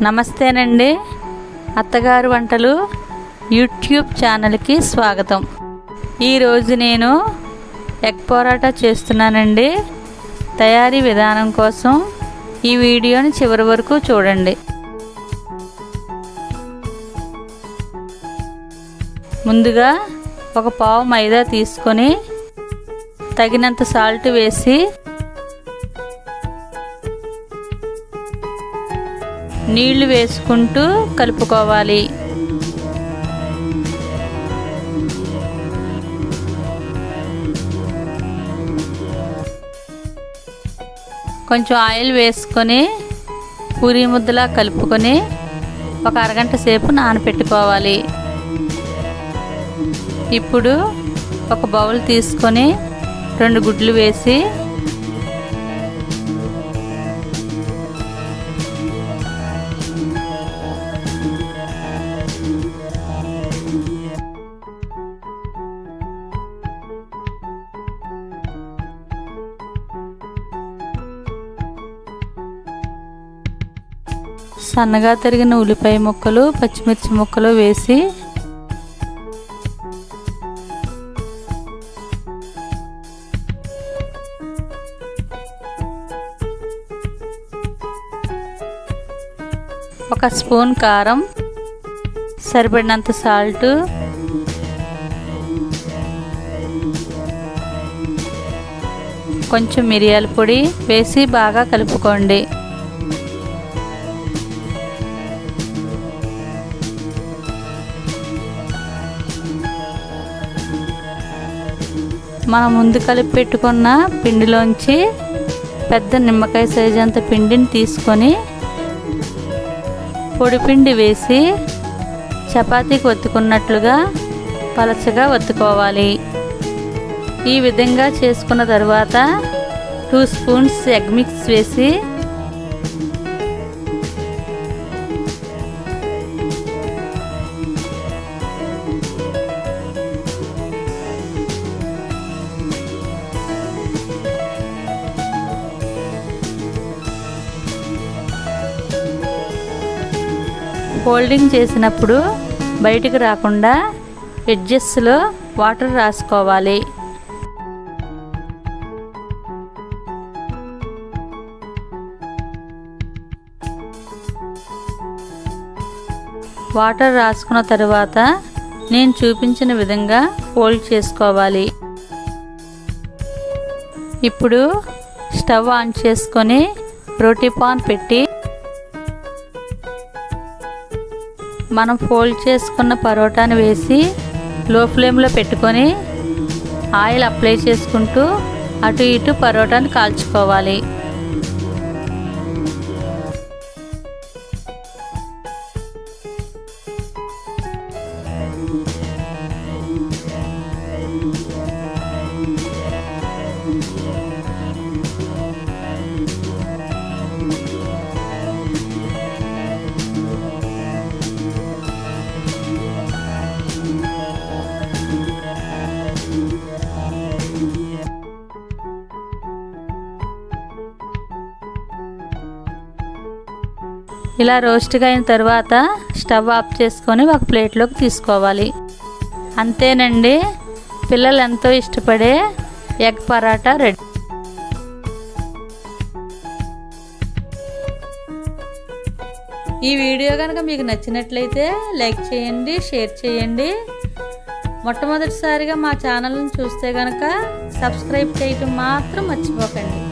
నమస్తేనండి. అత్తగారు వంటలు యూట్యూబ్ ఛానల్కి స్వాగతం. ఈరోజు నేను ఎగ్ పరాటా చేస్తున్నానండి. తయారీ విధానం కోసం ఈ వీడియోని చివరి వరకు చూడండి. ముందుగా ఒక పావు మైదా తీసుకొని తగినంత సాల్ట్ వేసి నీళ్లు వేసుకుంటూ కలుపుకోవాలి. కొంచెం ఆయిల్ వేసుకొని పూరీ ముద్దలా కలుపుకొని ఒక అరగంట సేపు నానబెట్టుకోవాలి. ఇప్పుడు ఒక బౌల్ తీసుకొని 2 గుడ్లు వేసి సన్నగా తరిగిన ఉల్లిపాయ ముక్కలు, పచ్చిమిర్చి ముక్కలు వేసి ఒక స్పూన్ కారం, సరిపడినంత సాల్ట్, కొంచెం మిరియాల పొడి వేసి బాగా కలుపుకోండి. మనం ముందు కలిపి పెట్టుకున్న పిండిలోంచి పెద్ద నిమ్మకాయ సైజు అంత పిండిని తీసుకొని పొడి పిండి వేసి చపాతీకి ఒత్తుకున్నట్లుగా పలచగా ఒత్తుకోవాలి. ఈ విధంగా చేసుకున్న తర్వాత 2 స్పూన్స్ ఎగ్ మిక్స్ వేసి ఫోల్డింగ్ చేసినప్పుడు బయటికి రాకుండా ఎడ్జెస్లో వాటర్ రాసుకోవాలి. వాటర్ రాసుకున్న తర్వాత నేను చూపించిన విధంగా ఫోల్డ్ చేసుకోవాలి. ఇప్పుడు స్టవ్ ఆన్ చేసుకొని రోటీ పాన్ పెట్టి మనం ఫోల్డ్ చేసుకున్న పరోటాను వేసి లో ఫ్లేమ్లో పెట్టుకొని ఆయిల్ అప్లై చేసుకుంటూ అటు ఇటు పరోటాను కాల్చుకోవాలి. ఇలా రోస్ట్గా అయిన తర్వాత స్టవ్ ఆఫ్ చేసుకొని ఒక ప్లేట్లోకి తీసుకోవాలి. అంతేనండి, పిల్లలు ఎంతో ఇష్టపడే ఎగ్ పరాటా రెడీ. ఈ వీడియో కనుక మీకు నచ్చినట్లయితే లైక్ చేయండి, షేర్ చేయండి. మొట్టమొదటిసారిగా మా ఛానల్ని చూస్తే కనుక సబ్స్క్రైబ్ చేయటం మాత్రం మర్చిపోకండి.